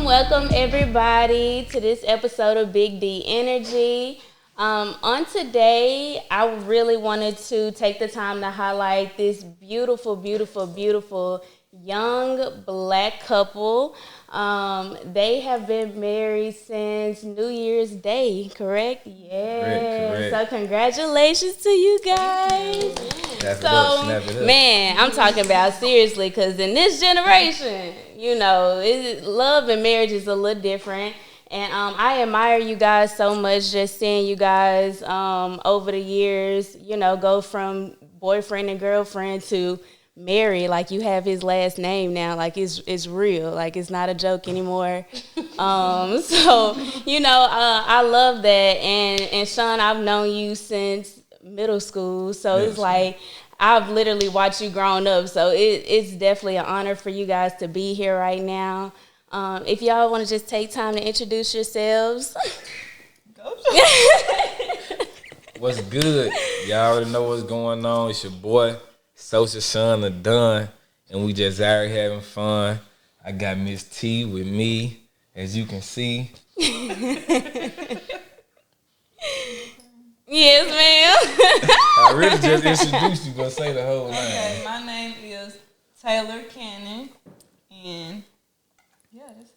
Welcome everybody to this episode of Big D Energy. On today, I really wanted to take the time to highlight this beautiful, beautiful, beautiful young black couple. They have been married since New Year's Day, correct? Yeah. Correct. So congratulations to you guys. Man, I'm talking about seriously, because in this generation, love and marriage is a little different. And I admire you guys so much, just seeing you guys over the years, go from boyfriend and girlfriend to married. Like, you have his last name now. Like, it's real. Like, it's not a joke anymore. I love that. And Sean, I've known you since middle school. So it's like, I've literally watched you growing up. So it's definitely an honor for you guys to be here right now. If y'all want to just take time to introduce yourselves. What's good? Y'all already know what's going on. It's your boy, Social Son of Dunn, and we just out here having fun. I got Miss T with me, as you can see. Yes, ma'am. I really just introduced you, but say the whole name. Okay, my name is Taylor Cannon, and that's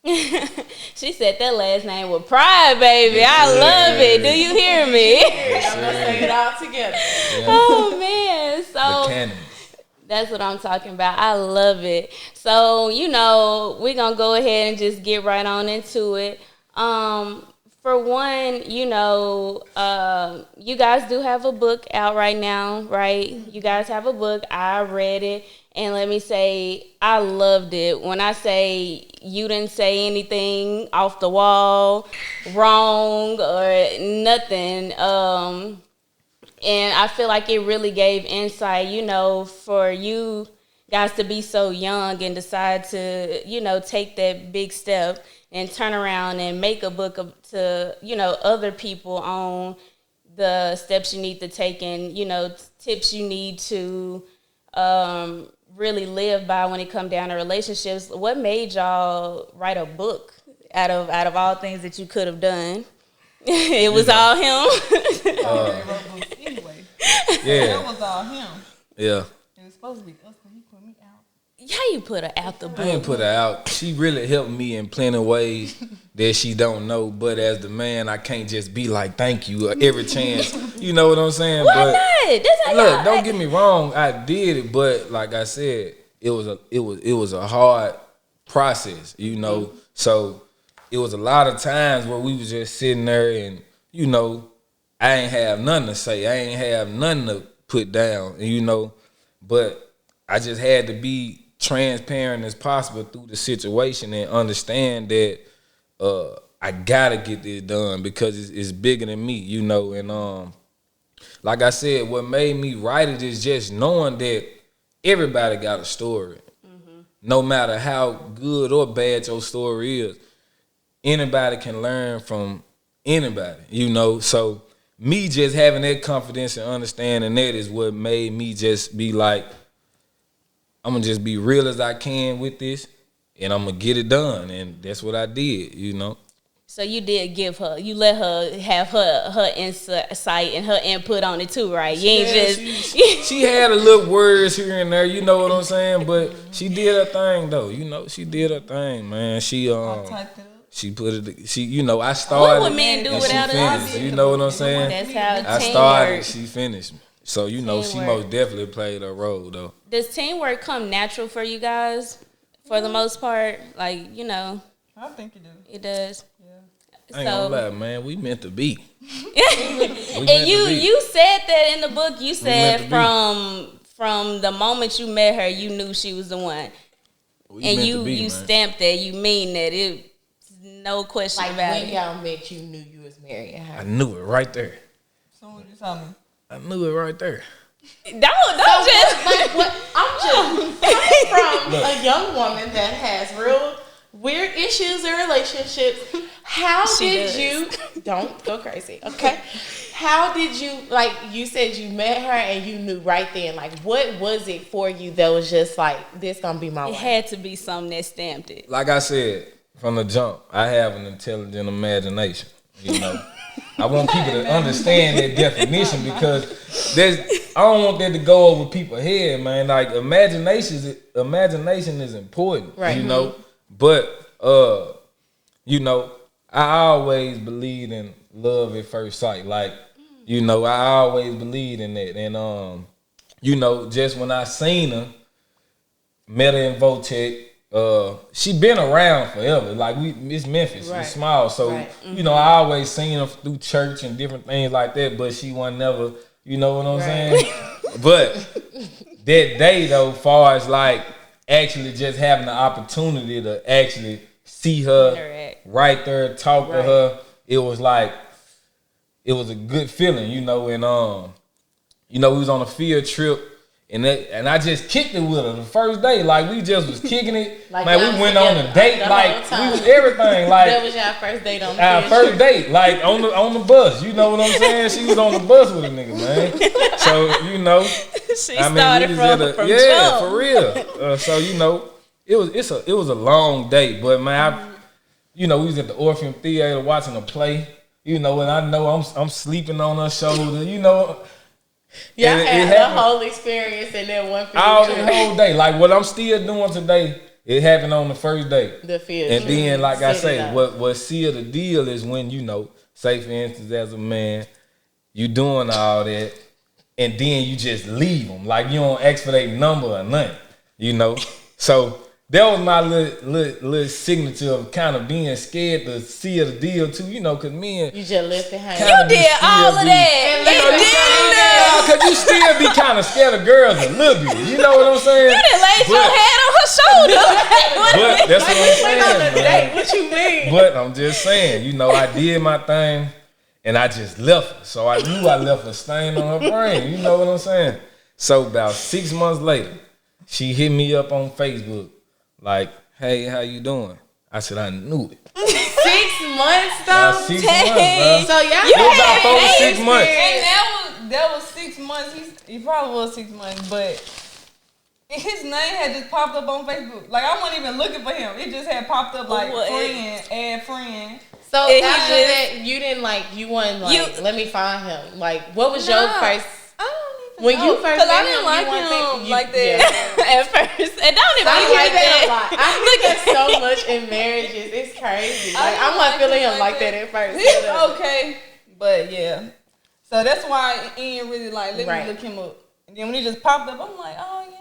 it. She said that last name with pride, baby. Yes, I love it. Do you hear me? Yes, I'm gonna say it all together. Yeah. Oh man, so the Cannons. That's what I'm talking about. I love it. So we're gonna go ahead and just get right on into it. For one, you guys do have a book out right now, right? You guys have a book. I read it. And let me say, I loved it. When I say you didn't say anything off the wall, wrong, or nothing, and I feel like it really gave insight, for you guys to be so young and decide to, take that big step and turn around and make a book to, other people on the steps you need to take and, tips you need to really live by when it comes down to relationships. What made y'all write a book out of all things that you could have done? It was all him. Anyway, Yeah, that was all him. Yeah. It was supposed to be us, but he put me out. How you put her out the book? I didn't put her out. She really helped me in plenty of ways that she don't know. But as the man, I can't just be like, thank you every chance. You know what I'm saying? Why but not? Look, don't get me wrong. I did it, but like I said, it was a hard process. So it was a lot of times where we was just sitting there and I ain't have nothing to say. I ain't have nothing to put down. But I just had to be transparent as possible through the situation and understand that I gotta get this done because it's bigger than me, and like I said, what made me write it is just knowing that everybody got a story. Mm-hmm. No matter how good or bad your story is, anybody can learn from anybody, so me just having that confidence and understanding that is what made me just be like, I'm going to just be real as I can with this, and I'm going to get it done. And that's what I did, So you did you let her have her insight and her input on it too, right? She had a little words here and there, you know what I'm saying? But she did her thing, though. She did her thing, man. She put it, I started. What would men do without us? You know what I'm saying? That's how I started, she finished. So, she most definitely played a role, though. Does teamwork come natural for you guys, for the most part? Like, I think it does. It does. I ain't gonna lie, man. We meant to be. And you said that in the book. You said from the moment you met her, you knew she was the one. And you stamped that. You mean that. It's no question about it. When y'all met, you knew you was marrying her. I knew it right there. So what you tell me? I knew it right there. Don't just. I'm just coming from a young woman that has real weird issues in relationships. How did you? Don't go crazy, okay? How did you, like you said, you met her and you knew right then, like, what was it for you that was just like, this gonna be my wife? It had to be something that stamped it. Like I said, from the jump, I have an intelligent imagination. You know, I want people to understand that definition because I don't want that to go over people's head, man. Like imagination is important, right? You know, but you know, I always believed in love at first sight. Like, you know, I always believed in that, and you know, just when I seen her, met her in Votech. She been around forever. Like it's Memphis, right. It's small, so you know I always seen her through church and different things like that. But she wasn't never, you know what I'm saying. But that day though, far as like actually just having the opportunity to actually see her right there, talk to her, it was like it was a good feeling, you know. And you know, we was on a field trip. And I just kicked it with her the first day. Like, we just was kicking it. Like man, we went on a date. Like, we was everything. Like, that was your first date on the our first date. Like, on the bus. You know what I'm saying? She was on the bus with a nigga, man. So, you know. She started from yeah, jump. for real. So, you know, it was a long date. But, man, you know, we was at the Orpheum Theater watching a play. You know, and I know I'm sleeping on her shoulder. You know. Y'all had the whole experience in that one field all trip. the whole day. Like what I'm still doing today, it happened on the first day. The field and trip. then, like I say, what seal the deal is when, you know, say for instance, as a man, you doing all that, and then you just leave them. Like you don't ask for their number or nothing, you know. So that was my little signature of kind of being scared to seal the deal too, you know, because men. You just left it hanging. You did all of that. Cause you still be kind of scared of girls a little bit. You know what I'm saying? You done laid your head on her shoulder. But that's what I'm saying, man. What you mean? But I'm just saying, you know, I did my thing and I just left her. So I knew I left a stain on her brain. You know what I'm saying? So about 6 months later, she hit me up on Facebook like, hey, how you doing? I said, I knew it. 6 months though? 6 months, bro. So y'all it was about 4 to 6 months. And that was 6 months. He probably was 6 months, but his name had just popped up on Facebook. Like I wasn't even looking for him. It just had popped up like friend, add friend. So after that, you didn't like, you wasn't like, let me find him. Like, what was your first? I don't even when know. you first Because I met didn't him, like you him think, like that. At first. And don't even I be hear like that a that. lot. I hear that so much in marriages. It's crazy. Like, I'm not feeling him like that at first. He's okay, but yeah. So that's why Ian really like, let me look him up. And then when he just popped up, I'm like, oh yeah.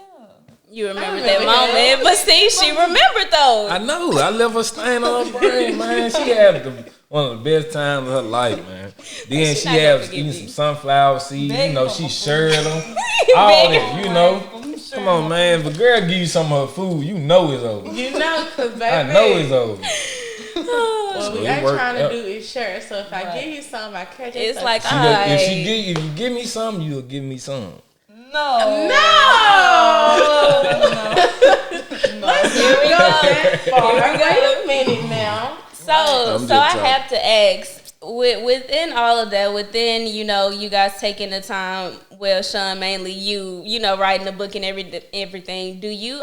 You remember that moment. But see, she remembered though. I know. I left her stain on her brain, man. She had one of the best times of her life, man. Then she had eating some sunflower seeds. You know, she shared them. All that, you know. Come on, man. If a girl give you some of her food, you know it's over. You know, because baby. I know it's over. What we are trying to do is share. So if I give you some, I catch it. It's like, if you give me some, you'll give me some. No. Let's hear we go. Wait a minute now. So I have to ask, within all of that, within, you know, you guys taking the time, well, Sean, mainly you know, writing the book and everything, do you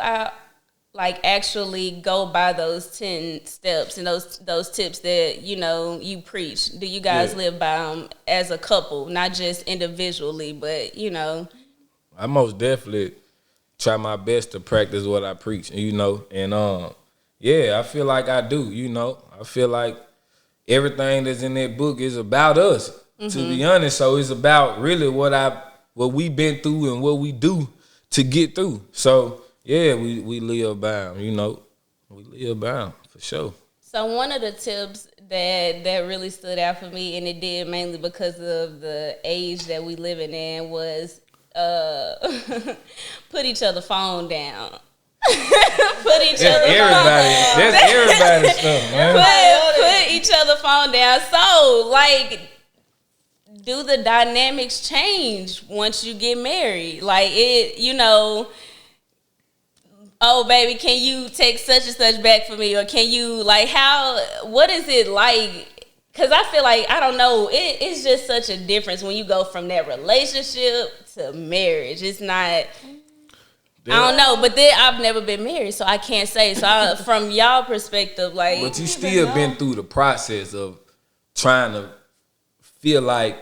like actually go by those 10 steps and those tips that, you know, you preach? Do you guys live by them as a couple, not just individually, but, you know? I most definitely try my best to practice what I preach, you know, and I feel like I do, you know. I feel like everything that's in that book is about us, to be honest. So it's about really what we been through and what we do to get through. So yeah, we live by them, you know. We live by them for sure. So one of the tips that really stood out for me, and it did mainly because of the age that we living in, was put each other phone down. Put each other phone down. That's everybody's stuff, man. Put each other phone down. So, like, do the dynamics change once you get married? Like, it, you know, oh, baby, can you take such and such back for me? Or can you, like, what is it like? Because I feel like, I don't know, it's just such a difference when you go from that relationship to marriage. It's not... I don't know, but then I've never been married, so I can't say. So from y'all perspective, like, but you still been through the process of trying to feel like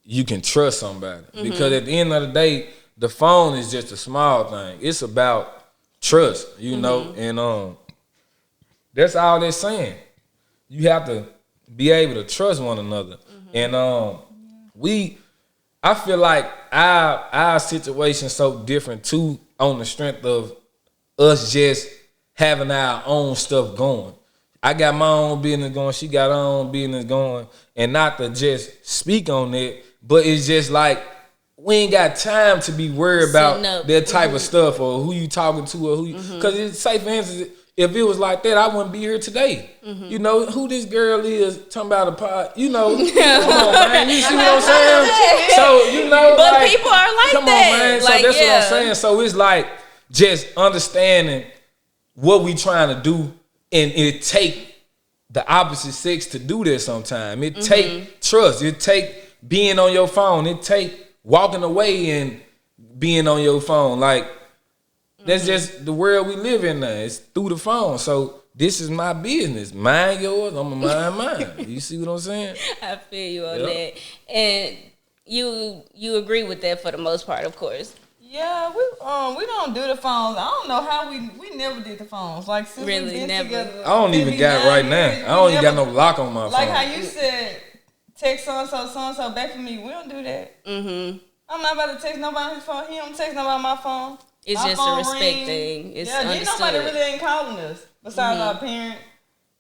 you can trust somebody. Because at the end of the day, the phone is just a small thing. It's about trust, you know, and that's all they're saying. You have to be able to trust one another, and I feel like our situation so different too, on the strength of us just having our own stuff going. I got my own business going, she got her own business going, and not to just speak on it, but it's just like we ain't got time to be worried about that type of stuff or who you talking to or who you, because it's say for instance, if it was like that, I wouldn't be here today. You know, who this girl is talking about a pod, you know. Come on, man. You see what I'm saying? So, you know, but like, people are like come that. on, man. So like, that's what I'm saying. So it's like just understanding what we trying to do, and it take the opposite sex to do that sometime. It take trust. It take being on your phone. It take walking away and being on your phone. Like, that's just the world we live in now. It's through the phone. So this is my business. Mind yours, I'm going to mind mine. You see what I'm saying? I feel you on that. And you agree with that for the most part, of course. Yeah, we don't do the phones. I don't know how we never did the phones. Like, since Really, we've been never. together. I don't even got it right now. I don't even got no lock on my phone. Like how you said, text so-and-so back for me. We don't do that. I'm not about to text nobody on his phone. He don't text nobody on my phone. It's my just phone a respect ring. thing. It's yeah, understood. nobody really ain't calling us. Besides our parent,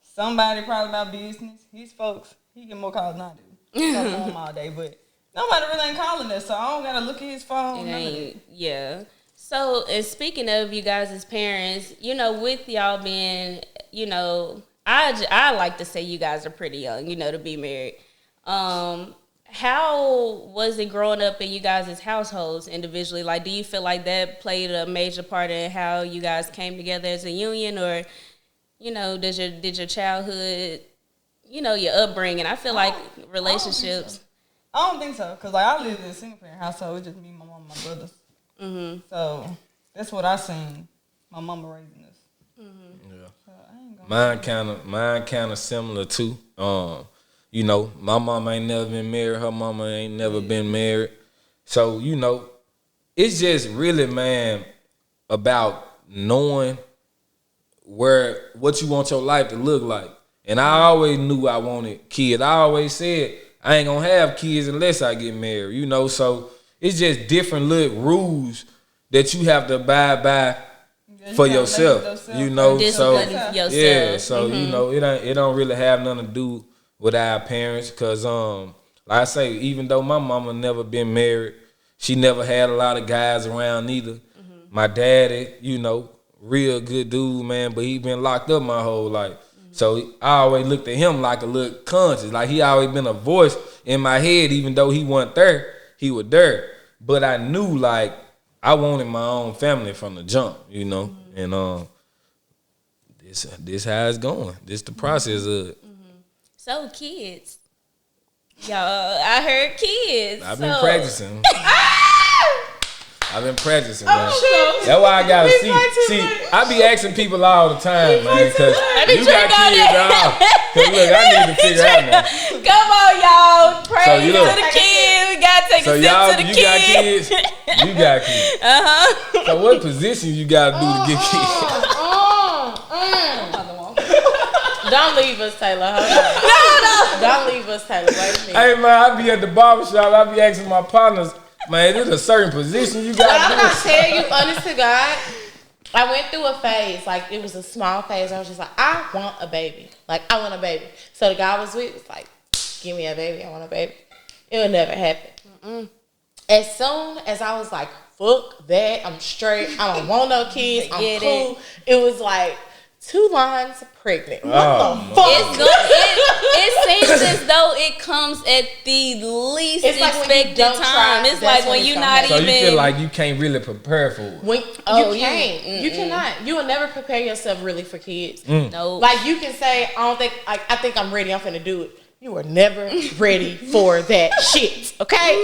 somebody probably about business. His folks, he get more calls than I do. I'm home all day, but nobody really ain't calling us, so I don't gotta look at his phone. Yeah. So, and speaking of you guys as parents, you know, with y'all being, you know, I like to say you guys are pretty young, you know, to be married. How was it growing up in you guys' households individually? Like, do you feel like that played a major part in how you guys came together as a union, or, you know, did your childhood, you know, your upbringing? I feel like relationships. I don't think so, because like I lived in a single parent household. It's just me, my mom, and my brothers. So that's what I seen. My mama raising us. Yeah. So I ain't Mine kind of similar too. You know, my mama ain't never been married. Her mama ain't never been married. So, you know, it's just really, man, about knowing what you want your life to look like. And I always knew I wanted kids. I always said I ain't gonna have kids unless I get married, you know. So it's just different little rules that you have to abide by for yourself, you know. So yourself. Yeah, so you know, it don't really have nothing to do with our parents, cause like I say, even though my mama never been married, she never had a lot of guys around either. My daddy, you know, real good dude, man, but he been locked up my whole life. So I always looked at him like a little conscious, like he always been a voice in my head, even though he wasn't there, he was there. But I knew like I wanted my own family from the jump, you know, and this how it's going. This the process of it. So kids, y'all, I heard kids. I've been practicing. I've been practicing, man. Shit. That's why I gotta see. I be asking people all the time, man, because you got kids, dog. Cause look, I need to figure out now. Come on, y'all. Praise So you to look. the kids. We gotta take So a sip y'all, to the you kids. got kids. You got kids. So what position you gotta do to get kids? Don't leave us, Taylor. Hold on. No. Don't leave us, Taylor. Wait a minute. Hey man, I be at the barbershop. I be asking my partners, man, there's a certain position you But gotta I'm do. gonna tell you, honest to God, I went through a phase. Like, it was a small phase. I was just like, I want a baby. Like, I want a baby. So the guy I was with was like, give me a baby. I want a baby. It would never happen. As soon as I was like, fuck that, I'm straight. I don't want no kids. I'm cool. It was like 2 lines pregnant. What the fuck? It seems as though it comes at the least It's like expected time. It's like when you're not So even. you feel like you can't really prepare for it. When, you can't. You cannot. You will never prepare yourself really for kids. No. Like, you can say, I think I'm ready, I'm finna do it. You are never ready for that shit. okay?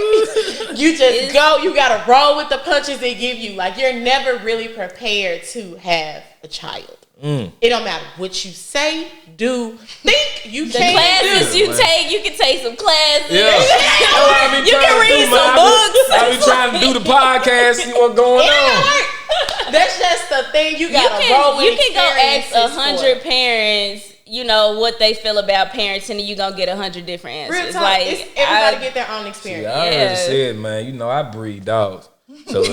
You just go, you gotta roll with the punches they give you. Like, you're never really prepared to have a child. It don't matter what you say, do, think. You the classes you take, you can take some classes. Yeah. You can read some books. I be trying to do the podcast, see what's going on. That's just the thing you gotta roll with. You can go ask 100 parents, you know, what they feel about parenting, and you gonna get 100 different answers. Real talk, like everybody get their own experience. See, I already said, man, you know, I breed dogs. So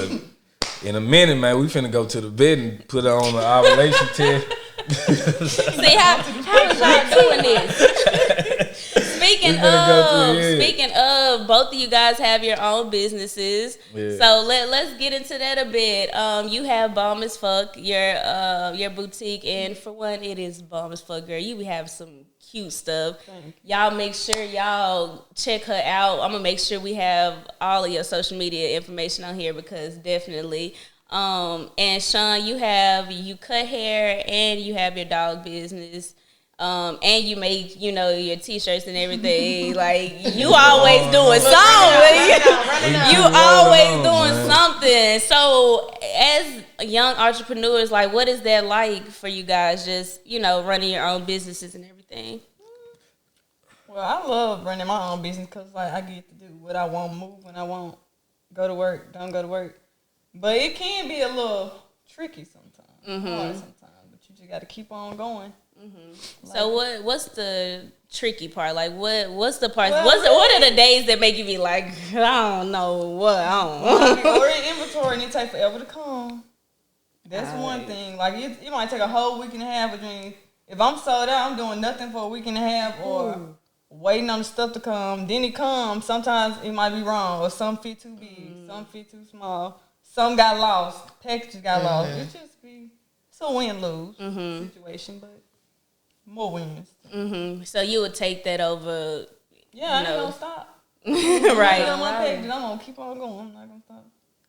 in a minute, man, we finna go to the bed and put her on the ovulation test. See how is y'all doing this? Speaking of, both of you guys have your own businesses. Yeah. So let's get into that a bit. You have Bomb as Fuck, your boutique, and for one, it is Bomb as Fuck, girl. You have some cute stuff. Y'all make sure y'all check her out. I'm gonna make sure we have all of your social media information on here because definitely. And Sean, you cut hair and you have your dog business. And you make, you know, your t-shirts and everything. Like, you always doing something. You always doing something. So, as young entrepreneurs, like, what is that like for you guys? Just, you know, running your own businesses and everything. Well, I love running my own business because, like, I get to do what I want, move when I want, go to work, don't go to work. But it can be a little tricky sometimes. Hard sometimes, but you just got to keep on going. Like, so what's the tricky part? Like what's the part? Well, what are the days that make you be like, I don't know what I don't. Order inventory and it takes forever to come. That's one thing. Like it might take a whole week and a half. Between if I'm sold out, I'm doing nothing for a week and a half, or waiting on the stuff to come. Then it comes. Sometimes it might be wrong, or some fit too big, some fit too small. Some got lost. Packages got lost. It just be it's a win-lose situation, but more wins. So you would take that over. Yeah, I ain't gonna stop. Right. I'm gonna keep on going. I'm not gonna stop.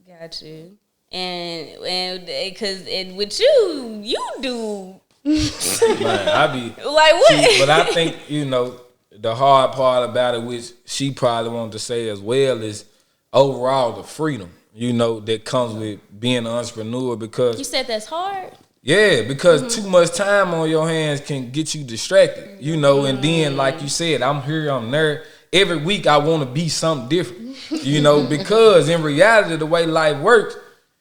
Got you. And because with you do. Man, I be like what? See, but I think, you know, the hard part about it, which she probably wanted to say as well, is overall the freedom, you know, that comes with being an entrepreneur. Because you said that's hard. Yeah, because too much time on your hands can get you distracted, you know, and then, like you said, I'm here, I'm there. Every week I want to be something different, you know, because in reality, the way life works,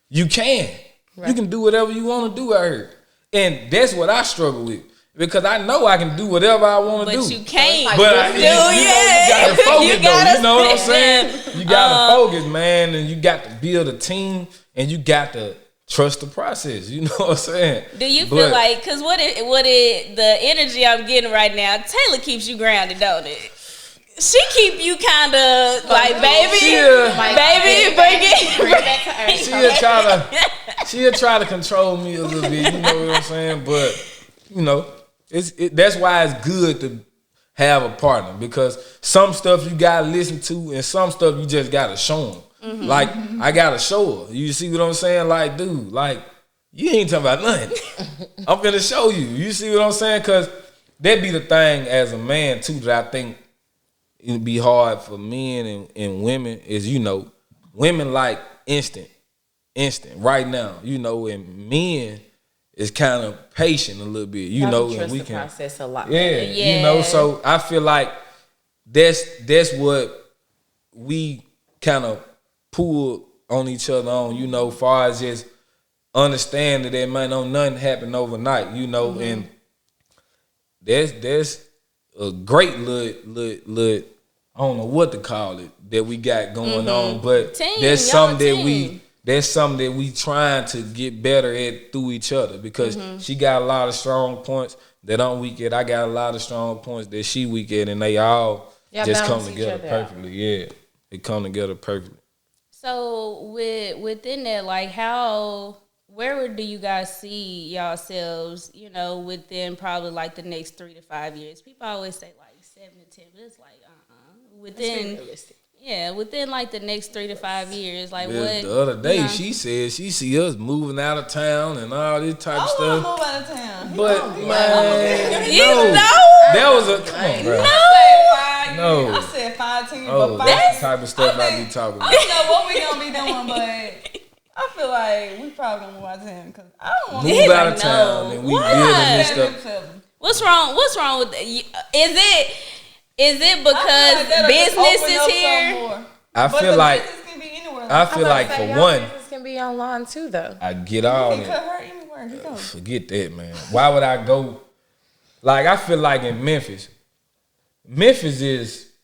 you can. Right. You can do whatever you want to do out here. And that's what I struggle with. Because I know I can do whatever I want to do. But you can't. But you gotta focus, though. You know what I'm saying? You gotta focus, man, and you got to build a team, and you got to trust the process. You know what I'm saying? Do you feel like, because the energy I'm getting right now, Taylor keeps you grounded, don't it? She keep you kind of like, baby, bring it back to earth. She'll try to control me a little bit. You know what I'm saying? But you know, that's why it's good to have a partner, because some stuff you gotta listen to, and some stuff you just gotta show them. Like I gotta show her. You see what I'm saying? Like, dude, like you ain't talking about nothing. I'm finna show you. You see what I'm saying? Because that be the thing as a man too that I think it'd be hard for men and women is, you know, women like instant right now, you know, and men is kind of patient a little bit, you know, and we can process a lot. Yeah, you know, so I feel like that's what we kind of pull on each other on, you know, far as just understand that there might not nothing happen overnight, you know, and there's a great little I don't know what to call it that we got going on, but there's something that we trying to get better at through each other, because she got a lot of strong points that I'm weak at. I got a lot of strong points that she weak at, and they all just come together perfectly. Yeah, they come together perfectly. So within that, like where do you guys see yourselves, you know, within probably like the next 3 to 5 years? People always say like 7 to 10, but it's like within like the next 3 to 5 years, like what? The other day she said she see us moving out of town and all this type of stuff. I want to move out of town. But man, you know, that was a come on, bro. I said 5 10 Oh, that's the type of stuff I be talking about. I don't know what we gonna be doing, but I feel like we probably gonna move out of town because I don't want to move out of town and we building this stuff. What's wrong? What's wrong with Is it because business is here? I feel like for one, business can be online too, though. I get all that. Forget that, man. Why would I go? Like I feel like in Memphis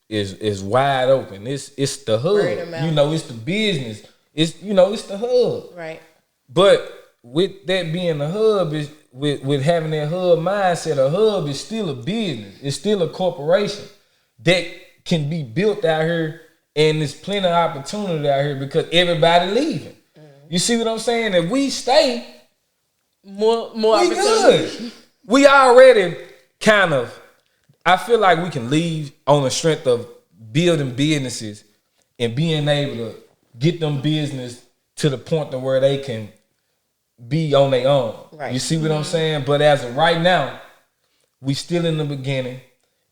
is wide open. It's the hub. You know, it's the business. It's the hub. Right. But with that being the hub is with having that hub mindset, a hub is still a business. It's still a corporation that can be built out here, and there's plenty of opportunity out here because everybody leaving. You see what I'm saying? If we stay, more we opportunity. good. We already kind of. I feel like we can leave on the strength of building businesses and being able to get them business to the point to where they can be on their own. Right. You see what I'm saying? But as of right now, we still in the beginning.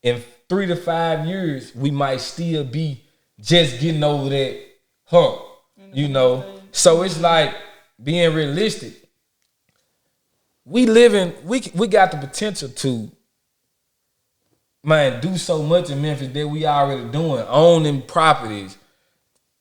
In 3 to 5 years, we might still be just getting over that hump. You know? So it's like being realistic. We got the potential to, man, do so much in Memphis that we already doing, owning properties,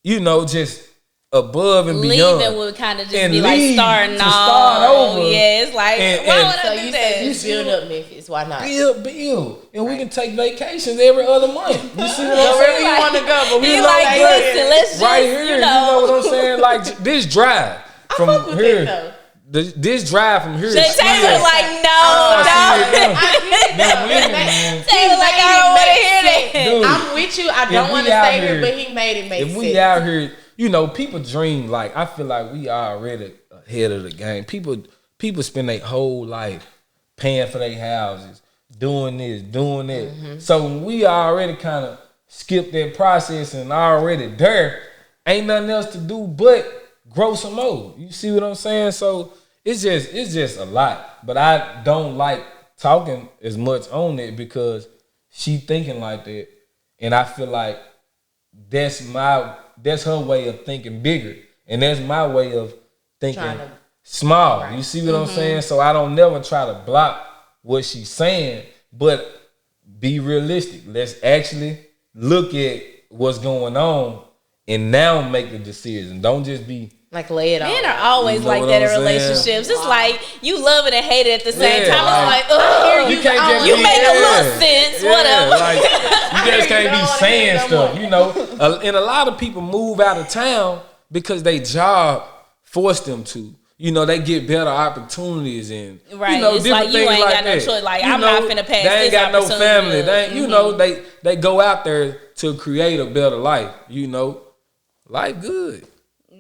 just above and beyond. Leaving would kind of just and be like starting off. Yeah, it's like, why would I do that? You build up Memphis, why not? Build. And we can take vacations every other month. You see what I'm saying? Wherever you want to go, but we like, listen, let's just, right here, you know what I'm saying? Like this drive from here. This drive from here. Taylor like, no. Taylor like, I don't want to hear that. Dude, I'm with you. I don't want to stay here, but he made it make sense. If we out here, people dream. Like I feel like we are already ahead of the game. People spend their whole life paying for their houses, doing this, doing that. Mm-hmm. So when we already kind of skip that process and already there, ain't nothing else to do but grow some more. You see what I'm saying? So it's just a lot. But I don't like talking as much on it because she thinking like that, and I feel like that's her way of thinking bigger, and that's my way of thinking small. Right. You see what I'm saying? So I don't never try to block what she's saying, but be realistic. Let's actually look at what's going on and now make the decision. Don't just be like lay it out. Men are always like that in relationships. It's like you love it and hate it at the same time. It's like, ugh, you make a little sense, whatever. Like, you just can't be saying stuff, And a lot of people move out of town because their job forced them to. They get better opportunities and it's like you ain't got no choice. Like I'm not finna pass this opportunity. They ain't got no family. They they go out there to create a better life. Life good.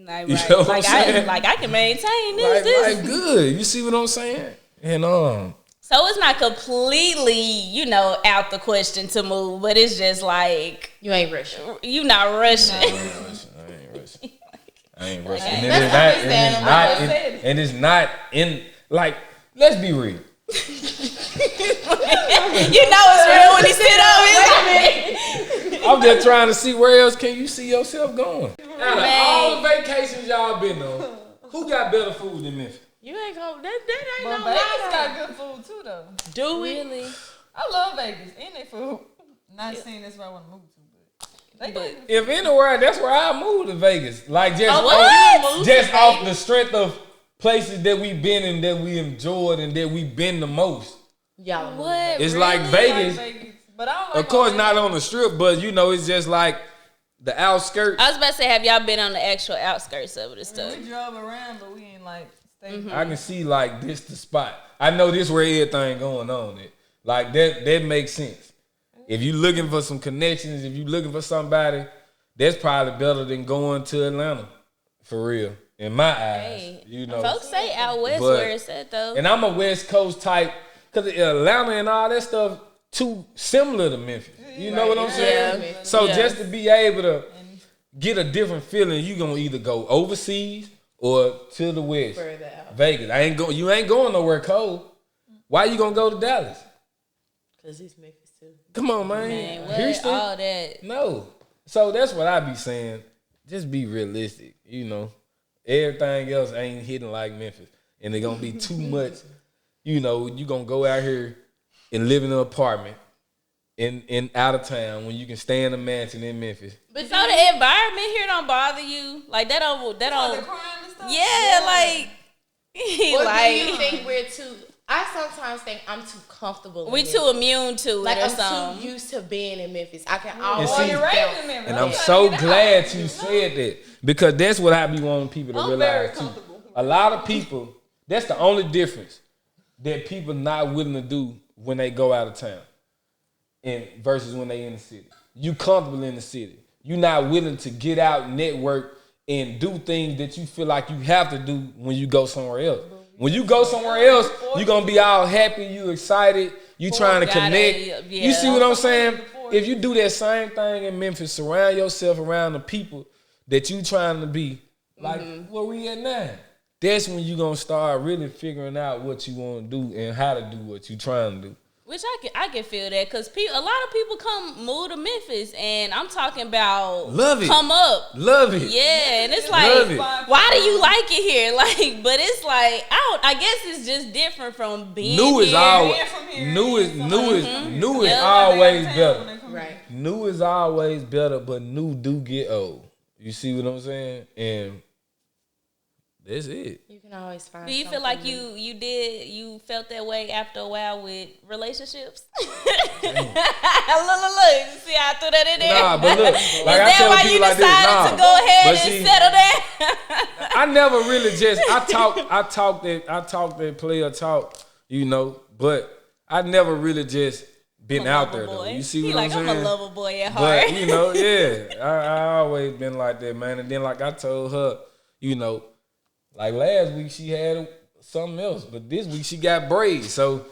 Like, right. I can maintain this. Life good. You see what I'm saying? And so it's not completely, out the question to move, but it's just like you ain't rushing. You not rushing. I ain't rushing. And it's not in, like, let's be real. It's real when he sit up. I'm just trying to see where else can you see yourself going. Out of all the vacations y'all been on, who got better food than Memphis? You ain't gonna. That ain't but no Vegas got good food too, though. Do we? Really? I love Vegas and their food. Not saying that's where I want to move to, but if anywhere, that's where I move to Vegas. Like just off the strength of places that we've been and that we enjoyed and that we've been the most. Y'all, what? It's really? Like Vegas. But I don't like of course, not on the strip, but it's just like the outskirts. I was about to say, have y'all been on the actual outskirts of it and stuff? We drove around, but we ain't like stayed. Mm-hmm. I can see like this the spot. I know this where everything going on. Like that makes sense. If you looking for some connections, if you looking for somebody, that's probably better than going to Atlanta. For real. In my eyes. Folks say out west where it's at though. And I'm a West Coast type, because Atlanta and all that stuff too similar to Memphis. You know what I'm saying? Yeah. So just to be able to get a different feeling, you gonna either go overseas or to the west. Further out. Vegas. You ain't going nowhere cold. Why you gonna go to Dallas? Because it's Memphis too. Come on, man. What? Houston? All that. No. So that's what I be saying. Just be realistic, you know. Everything else ain't hitting like Memphis. And it gonna be too much, you know, you gonna go out here and live in an apartment in out of town when you can stay in a mansion in Memphis. But so the environment here don't bother you? Like that don't The crime and stuff? Yeah, like Or like do you think we're too? I sometimes think I'm too comfortable. we too immune to like it or I'm something. too used to being in Memphis. I can always see- You're raised in Memphis. And I'm so glad you said that because that's what I be wanting people to I'm very realize too. comfortable. A lot of people, that's the only difference that people not willing to do when they go out of town and versus when they in the city. You comfortable in the city. You not willing to get out, network, and do things that you feel like you have to do when you go somewhere else. When you go somewhere else, you gonna be all happy, you excited, you trying to connect. You see what I'm saying? If you do that same thing in Memphis, surround yourself around the people that you trying to be, like where we at now. That's when you gonna start really figuring out what you want to do and how to do what you trying to do. Which I can feel that because a lot of people move to Memphis, and I'm talking about Love it. come up. Love it. Yeah, and it's Love like, it. why do you like it here? Like, but it's like I guess it's just different from being New is here. always being from here, new is being new is Mm-hmm. new is Yeah. always When better. they come right. New is always better, but new do get old. You see what I'm saying? And that's it. You can always find. Do you feel like you felt that way after a while with relationships? Look, see how I threw that in there? Nah, but look, Is like I that tell why people you like decided this, to go ahead but and see, settle down? I never really just I talk that player talk, you know, but I never really just been out there though. You see what I'm saying? I'm a lover boy at heart. But you know, yeah, I always been like that, man. And then like I told her, you know, like last week she had something else, but this week she got braids. So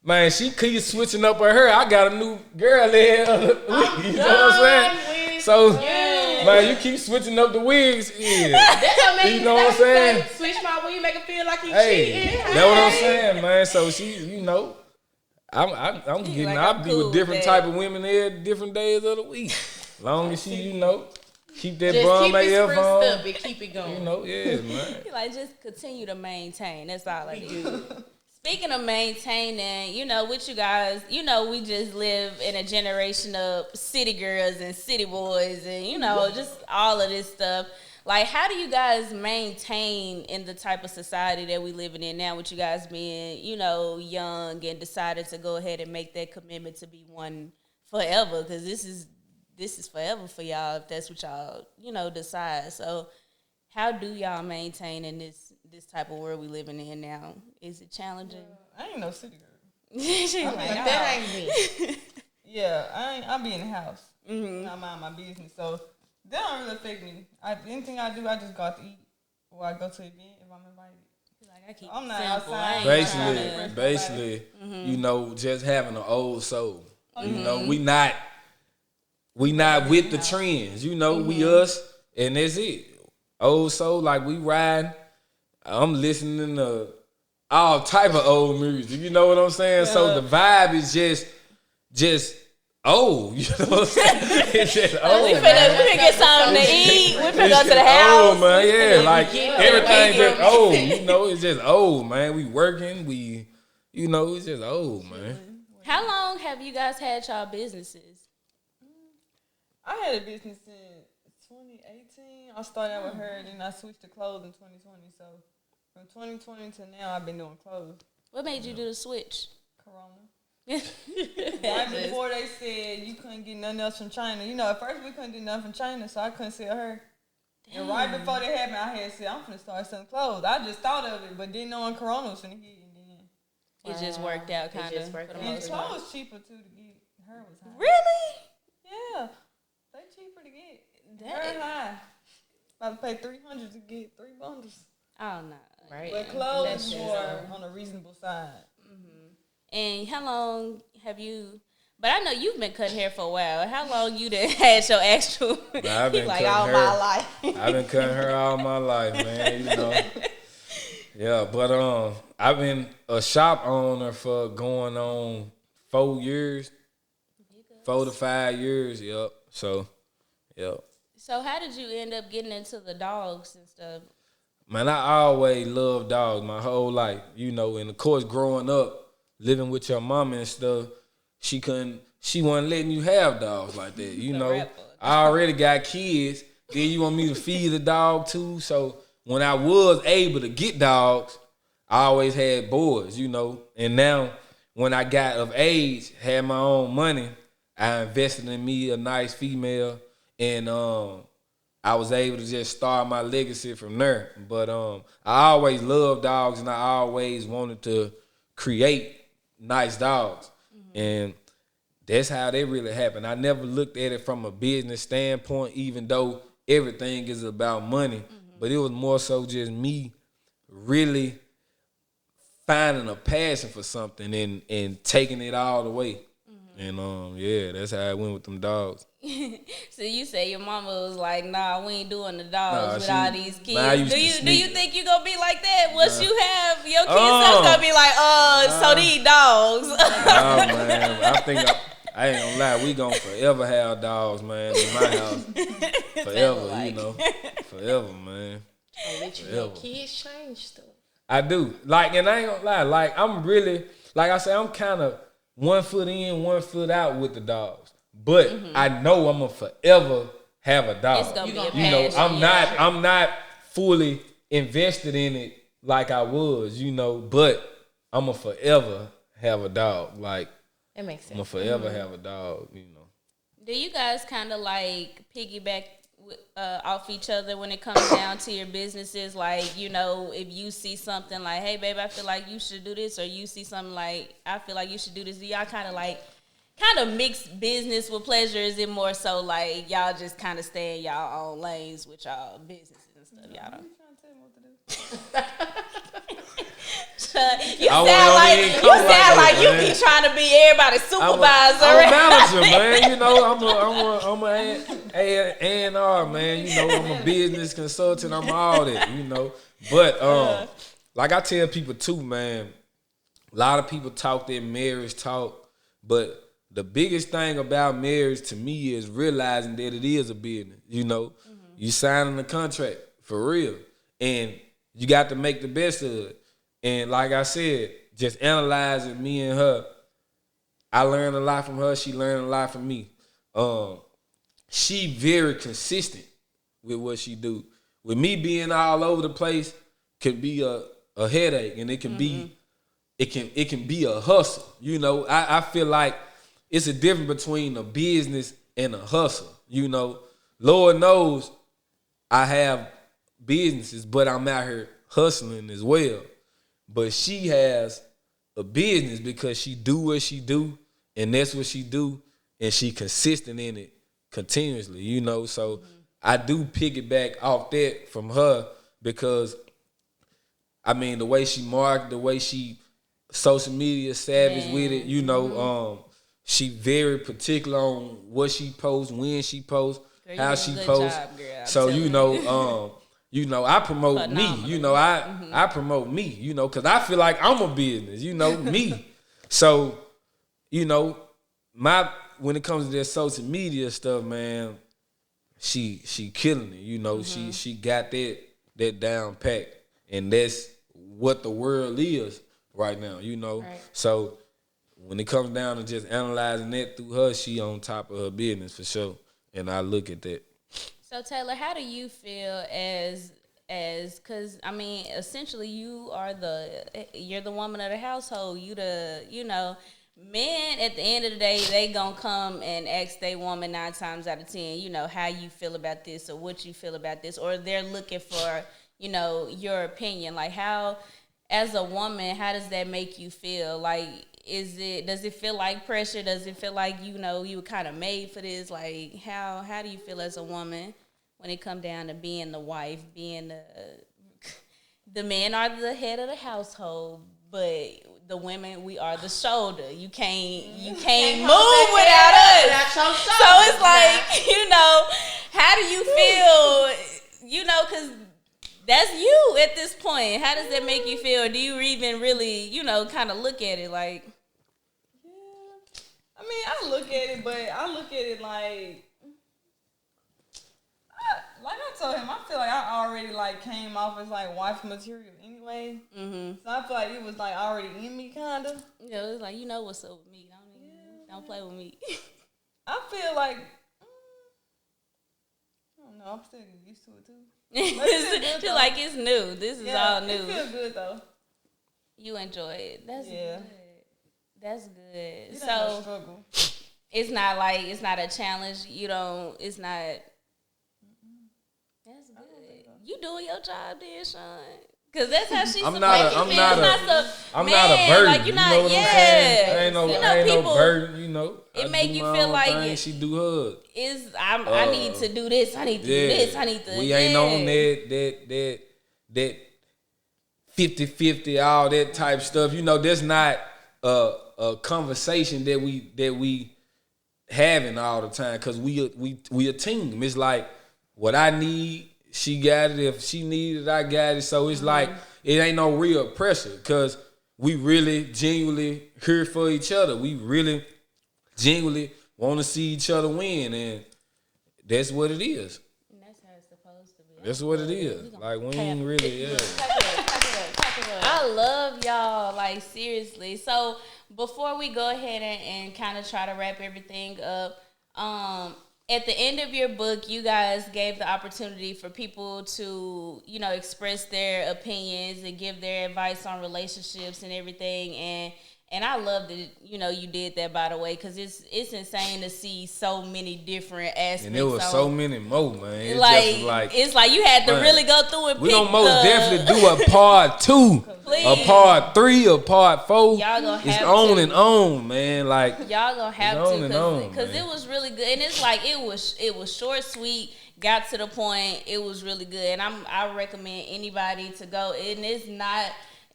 man, she keeps switching up her hair. I got a new girl there. You know what I'm saying? So man, you keep switching up the wigs. Yeah. That's amazing. You know what I'm saying? Switch my wig, make it feel like you Hey, cheating. that's what I'm saying, man. So she, you know, I'm getting. like, I I'm be cool with different with type that. of women there, different days of the week. Long as she, you know, keep that Just bum keep it AF spruced on. up and keep it going. You know, yeah, man. Like, just continue to maintain. That's all I do. Speaking of maintaining, you know, with you guys, you know, we just live in a generation of city girls and city boys and, you know, just all of this stuff. Like, how do you guys maintain in the type of society that we living in now with you guys being, you know, young and decided to go ahead and make that commitment to be one forever? Because this is forever for y'all if that's what y'all, you know, decide. So how do y'all maintain in this type of world we living in now? Is it challenging? I ain't no city girl. She's like, That ain't me. Yeah, I be in the house. I mind my business. So that don't really affect me. Anything I do, I just go out to eat or I go to an event if I'm invited. like, I keep I'm it not simple. outside. I ain't trying to- Basically, you know, just having an old soul. You know, we not with the trends. You know, we us, and that's it. Old soul, like we riding. I'm listening to all type of old music. You know what I'm saying? So the vibe is just old. You know what I'm saying? It's just old. We finna get something to eat. We finna It's go to the just house. old, man. Yeah, like get everything away just from old. You know, it's just old, man. We working. You know, it's just old, man. How long have you guys had y'all businesses? I had a business in 2018. I started out with her, then I switched to clothes in 2020. So from 2020 to now, I've been doing clothes. What made you do the switch? Corona. Right before they said you couldn't get nothing else from China. You know, at first we couldn't do nothing from China, so I couldn't sell her. Damn. And right before that happened, I had said, I'm finna start selling clothes. I just thought of it, but didn't know when Corona was finna hit. And then It just worked out kind of. and clothes cheaper too to get. Her was high. Really? Yeah, they cheaper to get. Her high. About to pay $300 to get 3 bundles. Oh no. Right. But clothes is more on a reasonable side. And how long have you? But I know you've been cutting hair for a while. How long you done had your actual? I've been like cutting all hair. my life. I've been cutting her all my life, man. You know. Yeah, but I've been a shop owner for going on 4 years, 4 to 5 years. Yep. So, Yep. So how did you end up getting into the dogs and stuff? Man, I always loved dogs my whole life, you know. And of course, growing up, living with your mama and stuff, she wasn't letting you have dogs like that, you know. Rapper. I already got kids. Then you want me to feed the dog too. So when I was able to get dogs, I always had boys, you know. And now when I got of age, had my own money, I invested in me a nice female, and I was able to just start my legacy from there. But I always loved dogs, and I always wanted to create nice dogs. And that's how they really happened. I never looked at it from a business standpoint, even though everything is about money. But it was more so just me really finding a passion for something and taking it all the way. And yeah, that's how I went with them dogs. So you say your mama was like, "Nah, we ain't doing the dogs with Nah, all these kids." I used Do to you sneak. think you gonna be like that once you have your kids? It's gonna be like, so these dogs. Oh man, I think I ain't gonna lie. We gonna forever have dogs, man, in my house. Forever, you know, forever, man. Your kids change stuff. I do. Like, and I ain't gonna lie. Like, I'm really, like I say, I'm kind of 1 foot in, 1 foot out with the dogs. But I know I'm gonna forever have a dog. It's gonna be a You know, passion, I'm not fully invested in it like I was, you know, but I'm gonna forever have a dog. Like, That makes sense. I'm gonna forever have a dog, you know. Do you guys kind of like piggyback off each other when it comes down to your businesses? Like, you know, if you see something like, "Hey, babe, I feel like you should do this," or you see something like, "I feel like you should do this," do y'all kind of mix business with pleasure? Is it more so like y'all just kind of stay in y'all own lanes with y'all businesses and stuff? Y'all don't. You sound like you be trying to be everybody's supervisor. I'm a manager, man. You know, I'm a A&R, man. You know, I'm a business consultant. I'm all that, you know. But like I tell people too, man, a lot of people talk their marriage talk, but the biggest thing about marriage to me is realizing that it is a business. You know, you signing a contract for real, and you got to make the best of it. And like I said, just analyzing me and her, I learned a lot from her. She learned a lot from me. She very consistent with what she do. With me being all over the place, can be a headache, and it can be a hustle. You know, I feel like it's a difference between a business and a hustle. You know, Lord knows I have businesses, but I'm out here hustling as well. But she has a business because she do what she do, and that's what she do, and she consistent in it continuously, you know. So I do piggyback off that from her because, I mean, the way she market, the way she social media savage with it, you know, she very particular on what she posts, when she posts, how she posts. So, you know, I promote me. You know, I promote me, you know, because I feel like I'm a business, you know, me. So, you know, when it comes to that social media stuff, man, she killing it, you know. She got that down pat. And that's what the world is right now, you know. Right. So when it comes down to just analyzing that through her, she on top of her business for sure. And I look at that. So Taylor, how do you feel as because I mean, essentially you're the woman of the household. You know, men at the end of the day, they gonna come and ask their woman 9 times out of 10, you know, how you feel about this or what you feel about this, or they're looking for, you know, your opinion. Like, how, as a woman, how does that make you feel? Like, does it feel like pressure? Does it feel like, you know, you were kind of made for this? Like, how do you feel as a woman when it come down to being the wife, being the men are the head of the household, but the women, we are the shoulder. You can't move without us. So it's like, you know, how do you feel? You know, because that's you at this point. How does that make you feel? Do you even really, you know, kind of look at it like? Yeah, I mean, I look at it, but I look at it like, told him, I feel like I already like came off as like wife material anyway. So I feel like it was like already in me, kinda. Yeah, it was like, you know what's up with me. Don't play with me. I feel like I don't know. I'm still getting used to it too. It's just like it's new. This is all new. It feels good though. You enjoy it. That's good. That's good. It So ain't no struggle. it's not a challenge. You don't. It's not. That's good. You doing your job, then, Sean. Cause that's how she's I'm supposed not a- to I'm feel. not a- It's not I'm man, not a burden. Like you're not. You know what I'm saying? Ain't no, you know, ain't people, no burden. You know, it I make do you my feel own like thing, she do hers. I need to do this. I need to do this. I need to. We ain't on that 50-50, all that type stuff. You know, that's not a conversation that we having all the time, because we a team. It's like what I need, she got it. If she needs it, I got it. So it's like it ain't no real pressure, because we really genuinely here for each other. We really genuinely want to see each other win, and that's what it is. And that's how it's supposed to be. That's what it is. Like we ain't really, I love y'all, like seriously. So before we go ahead and kind of try to wrap everything up, at the end of your book, you guys gave the opportunity for people to, you know, express their opinions and give their advice on relationships and everything. And I love that, you know, you did that, by the way, because it's insane to see so many different aspects. and there was so many more, man. It's like, just like it's like you had to really go through and we pick gonna most definitely do a part 2, a part 3, a part 4. Y'all gonna it's have on to. and on, man. Like Y'all gonna have on and on, because man. it was really good, and it's like it was short, sweet, got to the point. It was really good, and I recommend anybody to go. And it's not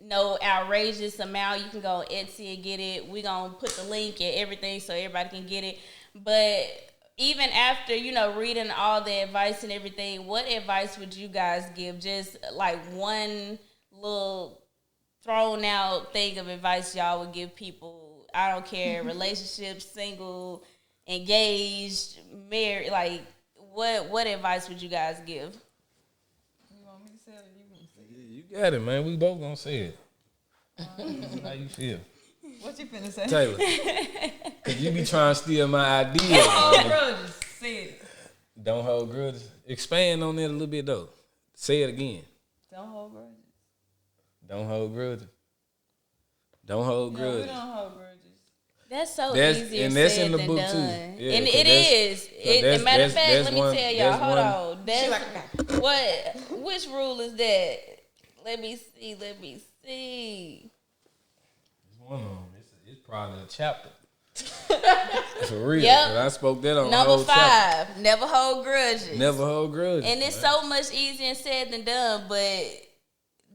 no outrageous amount. You can go on Etsy and get it. We gonna put the link and everything so everybody can get it. But even after, you know, reading all the advice and everything, what advice would you guys give? Just like one little thrown out thing of advice y'all would give people. I don't care, relationships, single, engaged, married. Like, what advice would you guys give? You want me to say it or you want to say it? you got it, man. We both gonna say it. How you feel, What you finna say? Taylor? Cause you be trying to steal my idea. Oh, man. bro, just say it. Don't hold grudges. Expand on that a little bit though. Say it again. Don't hold grudges. Don't hold grudges. Don't hold No, grudges. we don't hold grudges. That's so That's- easier and that's said in the than book, done. too. Yeah, And 'cause it that's- is. that's- Matter of fact, that's let me one- tell y'all. that's Hold one- on. That's She's like, which rule is that? Let me see. It's one of them. It's probably a chapter. For real. Yep. 'Cause I spoke that on the Number whole chapter. 5, never hold grudges. Never hold grudges. And it's man. so much easier said than done. But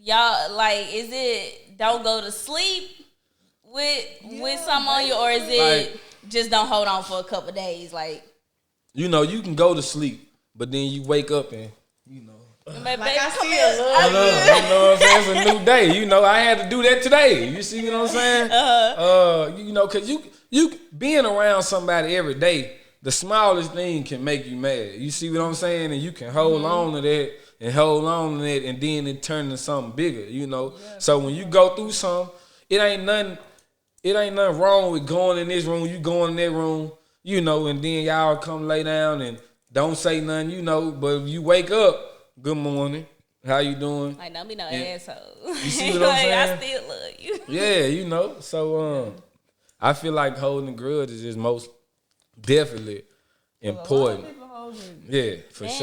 y'all, like, is it don't go to sleep with something on you, or is it Like- just don't hold on for a couple days? Like, You know, you can go to sleep, but then you wake up and, you know. baby, Like I come see here. a little. You know what I'm saying? It's a new day. You know, I had to do that today. You see what I'm saying? You know, cause you being around somebody every day, the smallest thing can make you mad. You see what I'm saying? And you can hold on to that and hold on to that, and then it turn into something bigger. You know. So when you go through something, it ain't nothing wrong with going in this room. You going in that room, you know, and then y'all come lay down and don't say nothing, you know. But if you wake up, good morning, how you doing? Like, don't be no Yeah. asshole. You see what I'm Like, I saying? still love you. Yeah, you know. So I feel like holding grudges is most definitely important. A lot of people hold grudges. Yeah, for Man,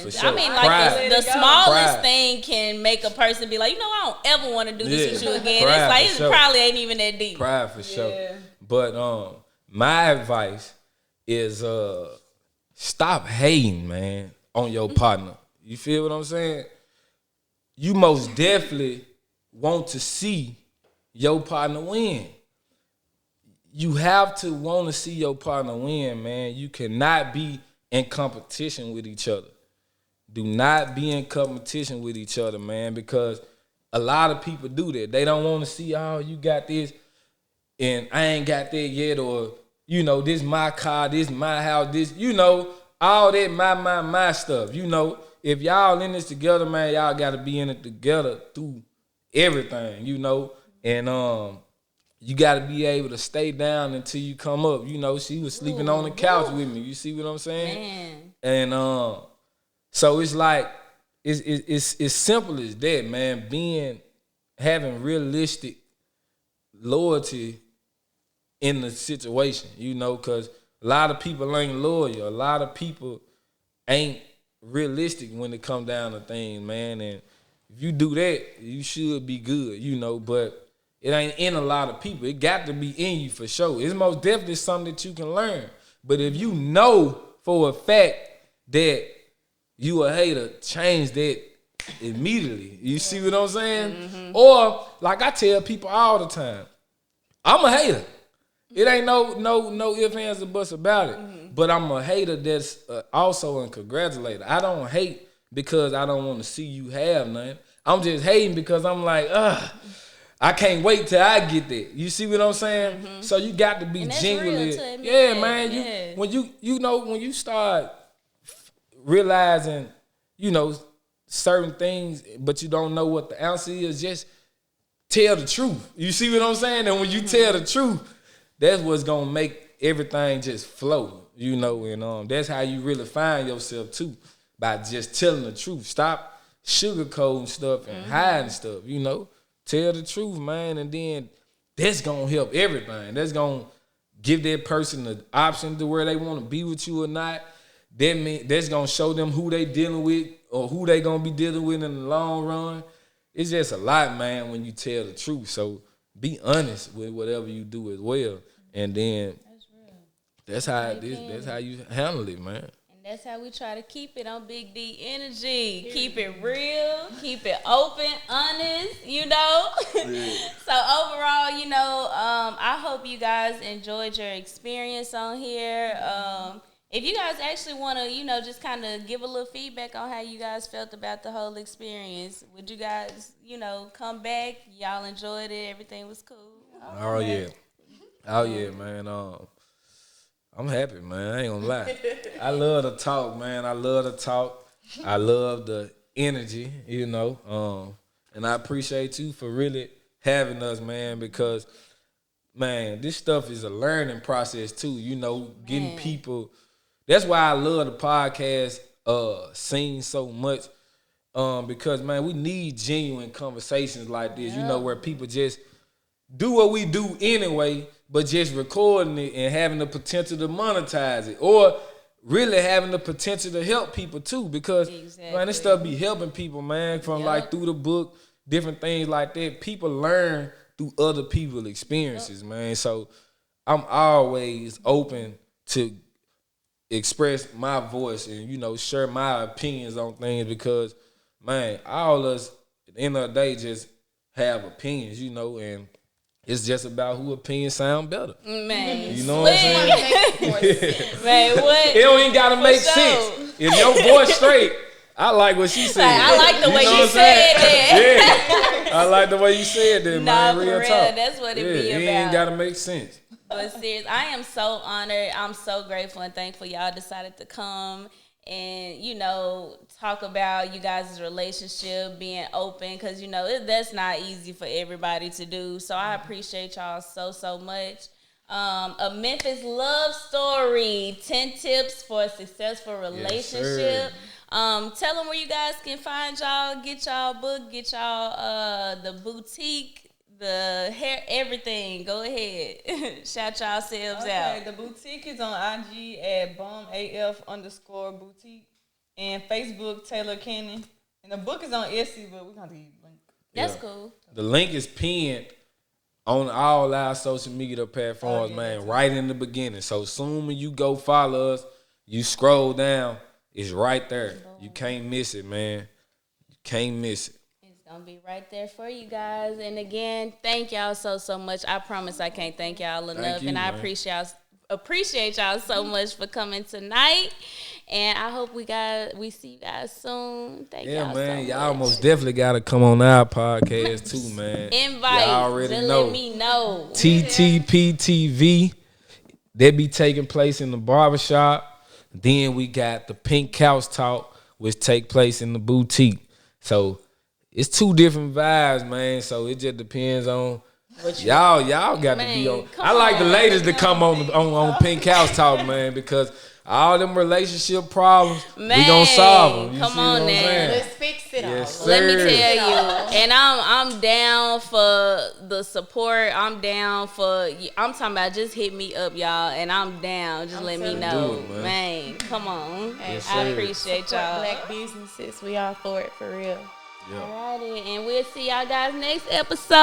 sure. For sure. I mean, Pride. like the Let it go. smallest Pride. thing can make a person be like, you know, I don't ever want to do this Yeah. with you again. Pride, It's like for it sure. probably ain't even that deep. Pride for sure. Yeah. But my advice is stop hating, man, on your partner. You feel what I'm saying? You most definitely want to see your partner win. You have to want to see your partner win, man. You cannot be in competition with each other. Do not be in competition with each other, man, because a lot of people do that. They don't want to see, oh, you got this and I ain't got that yet, or, you know, this my car, this my house, this, you know, all that my stuff. You know, if y'all in this together, man, y'all gotta be in it together through everything, you know. And you gotta be able to stay down until you come up. You know, she was sleeping on the couch with me. You see what I'm saying? Man. And so it's like it's simple as that, man. Having realistic loyalty in the situation, you know, because a lot of people ain't loyal. A lot of people ain't realistic when it come down to things, man. And if you do that, you should be good, you know, but it ain't in a lot of people. It got to be in you for sure. It's most definitely something that you can learn. But if you know for a fact that you a hater, change that immediately. You see what I'm saying? Mm-hmm. Or like I tell people all the time, I'm a hater. It ain't no ifs, ands, or buts about it. Mm-hmm. But I'm a hater that's also a congratulator. I don't hate because I don't want to see you have nothing. I'm just hating because I'm like, I can't wait till I get there. You see what I'm saying? Mm-hmm. So you got to be genuinely, man. When you start realizing, you know, certain things, but you don't know what the answer is, just tell the truth. You see what I'm saying? And when you tell the truth, that's what's gonna make everything just flow, you know, and that's how you really find yourself too, by just telling the truth. Stop sugarcoating stuff and hiding stuff, you know. Tell the truth, man, and then that's gonna help everything. That's gonna give that person the option to where they want to be with you or not. That's gonna show them who they dealing with or who they gonna be dealing with in the long run. It's just a lot, man, when you tell the truth. So be honest with whatever you do as well, and then that's how you handle it, man. And that's how we try to keep it on Big D Energy. Keep it real, keep it open, honest, you know. So overall, you know, I hope you guys enjoyed your experience on here. If you guys actually want to, you know, just kind of give a little feedback on how you guys felt about the whole experience, would you guys, you know, come back? Y'all enjoyed it? Everything was cool? Oh yeah, man. I'm happy, man. I ain't gonna lie. I love to talk, man. I love to talk. I love the energy, you know. And I appreciate you for really having us, man, because, man, this stuff is a learning process too, you know, getting people. That's why I love the podcast scene so much, because, man, we need genuine conversations like this, you know, where people just do what we do anyway, but just recording it and having the potential to monetize it, or really having the potential to help people too, because, man, this stuff be helping people, man, from like through the book, different things like that. People learn through other people's experiences, man. So I'm always open to express my voice and, you know, share my opinions on things, because, man, all of us at the end of the day just have opinions, you know, and it's just about who opinions sound better. Man, you know what I'm saying? Man, what? It don't even gotta make sense. If your voice straight, I like what she said. I like the way you said that. Yeah, I like the way you said that, man. Real talk. That's what it be about. It ain't gotta make sense. But serious, I am so honored. I'm so grateful and thankful y'all decided to come and, you know, talk about you guys' relationship, being open, because, you know, that's not easy for everybody to do. So I appreciate y'all so much. A Memphis love story, 10 tips for a successful relationship. Yes, tell them where you guys can find y'all, get y'all book, get y'all the boutique, the hair, everything. Go ahead. Shout y'all selves out. The boutique is on IG at BumAF_boutique, and Facebook Taylor Cannon. And the book is on Etsy, but we're going to give you a link. That's cool. The link is pinned on all our social media platforms, man, right in the beginning. So soon when you go follow us, you scroll down, it's right there. You can't miss it, man. You can't miss it. Gonna be right there for you guys. And again, thank y'all so much. I promise I can't thank y'all enough. And I appreciate y'all so much for coming tonight. And I hope we see you guys soon. Thank y'all, man. So y'all most definitely gotta come on our podcast too, man. Invite. Y'all already know. Let me know. TTPTV. They be taking place in the barbershop. Then we got the Pink Couch Talk which take place in the boutique. So it's two different vibes, man. So it just depends on y'all got to be on. I like the ladies to come on Pink House Talk, man, because all them relationship problems, we gonna solve them. You come on now. Let's fix it yes, all. Sir. Let me tell you, and I'm down for the support. I'm down for. I'm talking about just hit me up, y'all, and I'm down. Just let me know, man. Come on, yes, I appreciate y'all. Black businesses, we all for it for real. Yeah. Alrighty, and we'll see y'all guys next episode.